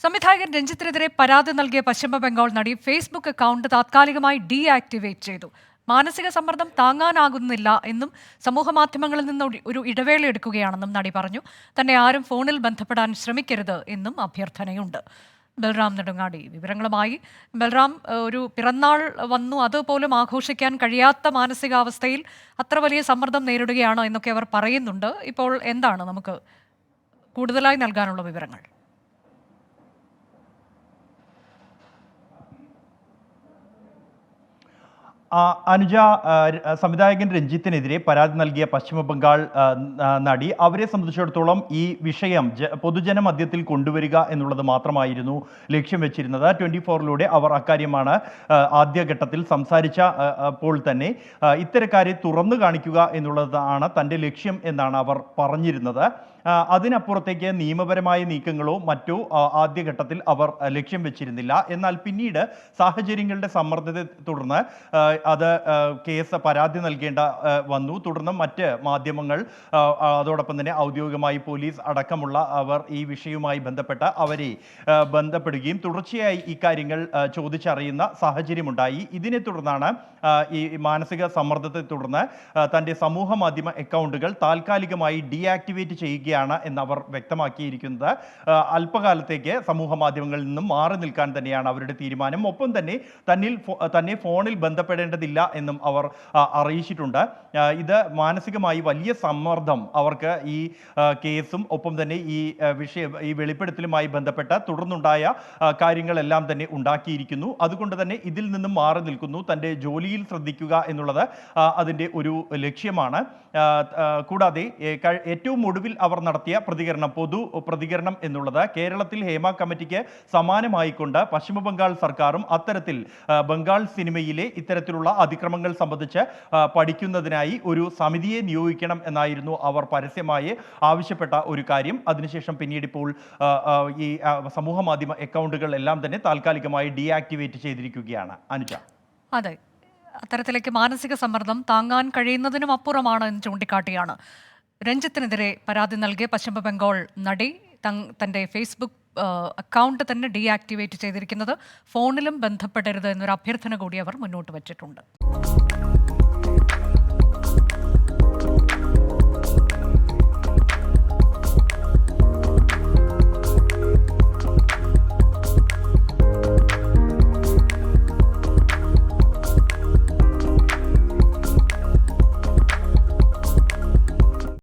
സംവിധായകൻ രഞ്ജിത്തിനെതിരെ പരാതി നൽകിയ പശ്ചിമ ബംഗാൾ നടി ഫേസ്ബുക്ക് അക്കൗണ്ട് താത്കാലികമായി ഡീആക്ടിവേറ്റ് ചെയ്തു. മാനസിക സമ്മർദ്ദം താങ്ങാനാകുന്നില്ല എന്നും സമൂഹമാധ്യമങ്ങളിൽ നിന്ന് ഒരു ഇടവേള എടുക്കുകയാണെന്നും നടി പറഞ്ഞു. തന്നെ ആരും ഫോണിൽ ബന്ധപ്പെടാൻ ശ്രമിക്കരുത് എന്നും അഭ്യർത്ഥനയുണ്ട്. ബൽറാം നെടുങ്ങാടി വിവരങ്ങളുമായി. ബൽറാം, ഒരു പിറന്നാൾ വന്നു, അതുപോലും ആഘോഷിക്കാൻ കഴിയാത്ത മാനസികാവസ്ഥയിൽ അത്ര വലിയ സമ്മർദ്ദം നേരിടുകയാണോ എന്നൊക്കെ അവർ പറയുന്നുണ്ട്. ഇപ്പോൾ എന്താണ് നമുക്ക് കൂടുതലായി നൽകാനുള്ള വിവരങ്ങൾ? അനുജ, സംവിധായകൻ രഞ്ജിത്തിനെതിരെ പരാതി നൽകിയ പശ്ചിമ ബംഗാൾ നടി, അവരെ സംബന്ധിച്ചിടത്തോളം ഈ വിഷയം പൊതുജന മധ്യത്തിൽ കൊണ്ടുവരിക എന്നുള്ളത് മാത്രമായിരുന്നു ലക്ഷ്യം വെച്ചിരുന്നത്. 24-ലൂടെ അവർ അക്കാര്യമാണ് ആദ്യഘട്ടത്തിൽ സംസാരിച്ചപ്പോൾ തന്നെ ഇത്തരക്കാരെ തുറന്നു കാണിക്കുക എന്നുള്ളതാണ് തൻ്റെ ലക്ഷ്യം എന്നാണ് അവർ പറഞ്ഞിരുന്നത്. അതിനപ്പുറത്തേക്ക് നിയമപരമായ നീക്കങ്ങളോ മറ്റോ ആദ്യഘട്ടത്തിൽ അവർ ലക്ഷ്യം വെച്ചിരുന്നില്ല. എന്നാൽ പിന്നീട് സാഹചര്യങ്ങളുടെ സമ്മർദ്ദത്തെ തുടർന്ന് അത് പരാതി നൽകേണ്ട വന്നു. തുടർന്ന് മറ്റ് മാധ്യമങ്ങൾ, അതോടൊപ്പം തന്നെ ഔദ്യോഗികമായി പോലീസ് അടക്കമുള്ള അവർ ഈ വിഷയവുമായി ബന്ധപ്പെട്ട് അവരെ ബന്ധപ്പെടുകയും തുടർച്ചയായി ഈ കാര്യങ്ങൾ ചോദിച്ചറിയുന്ന സാഹചര്യമുണ്ടായി. ഇതിനെ തുടർന്നാണ് ഈ മാനസിക സമ്മർദ്ദത്തെ തുടർന്ന് തൻ്റെ സമൂഹ മാധ്യമ അക്കൗണ്ടുകൾ താൽക്കാലികമായി ഡീആക്ടിവേറ്റ് ചെയ്യുകയാണ് എന്നവർ വ്യക്തമാക്കിയിരിക്കുന്നത്. അല്പകാലത്തേക്ക് സമൂഹ മാധ്യമങ്ങളിൽ നിന്നും മാറി നിൽക്കാൻ തന്നെയാണ് അവരുടെ തീരുമാനം. ഒപ്പം തന്നെ തന്നെ ഫോണിൽ ബന്ധപ്പെടേണ്ടതില്ല എന്നും അവർ അറിയിച്ചിട്ടുണ്ട്. ഇത് മാനസികമായി വലിയ സമ്മർദ്ദം അവർക്ക് ഈ കേസും ഒപ്പം തന്നെ ഈ വെളിപ്പെടുത്തലുമായി ബന്ധപ്പെട്ട തുടർന്നുണ്ടായ കാര്യങ്ങളെല്ലാം തന്നെ ഉണ്ടാക്കിയിരിക്കുന്നു. അതുകൊണ്ട് തന്നെ ഇതിൽ നിന്നും മാറി നിൽക്കുന്നു. തൻ്റെ ജോലിയിൽ ശ്രദ്ധിക്കുക എന്നുള്ളത് അതിൻ്റെ ഒരു ലക്ഷ്യമാണ്. കൂടാതെ ഏറ്റവും ഒടുവിൽ അവർ നടത്തിയ പൊതു പ്രതികരണം എന്നുള്ളത് കേരളത്തിൽ ഹേമ കമ്മിറ്റിക്ക് സമാനമായിക്കൊണ്ട് പശ്ചിമ ബംഗാൾ സർക്കാരും അത്തരത്തിൽ ബംഗാൾ സിനിമയിലെ ഇത്തരത്തിലുള്ള അതിക്രമങ്ങൾ സംബന്ധിച്ച് പഠിക്കുന്നതിനായി ഒരു സമിതിയെ നിയോഗിക്കണം എന്നായിരുന്നു അവർ പരസ്യമായി ആവശ്യപ്പെട്ട ഒരു കാര്യം. അതിനുശേഷം പിന്നീട് ഇപ്പോൾ ഈ സമൂഹ മാധ്യമ അക്കൗണ്ടുകൾ എല്ലാം തന്നെ താൽക്കാലികമായി ഡീആക്ടിവേറ്റ് ചെയ്തിരിക്കുകയാണ്. അനുജ, അതെ, അത്തരത്തിലേക്ക് മാനസിക സമ്മർദ്ദം താങ്ങാൻ കഴിയുന്നതിനും അപ്പുറമാണ് എന്ന് ചൂണ്ടിക്കാട്ടിയാണ് രഞ്ജിത്തിനെതിരെ പരാതി നൽകിയ പശ്ചിമ ബംഗാൾ നടി തൻ്റെ ഫേസ്ബുക്ക് അക്കൗണ്ട് തന്നെ ഡീആക്ടിവേറ്റ് ചെയ്തിരിക്കുന്നത്. ഫോണിലും ബന്ധപ്പെടരുത് എന്നൊരു അഭ്യർത്ഥന കൂടി അവർ മുന്നോട്ട് വച്ചിട്ടുണ്ട്.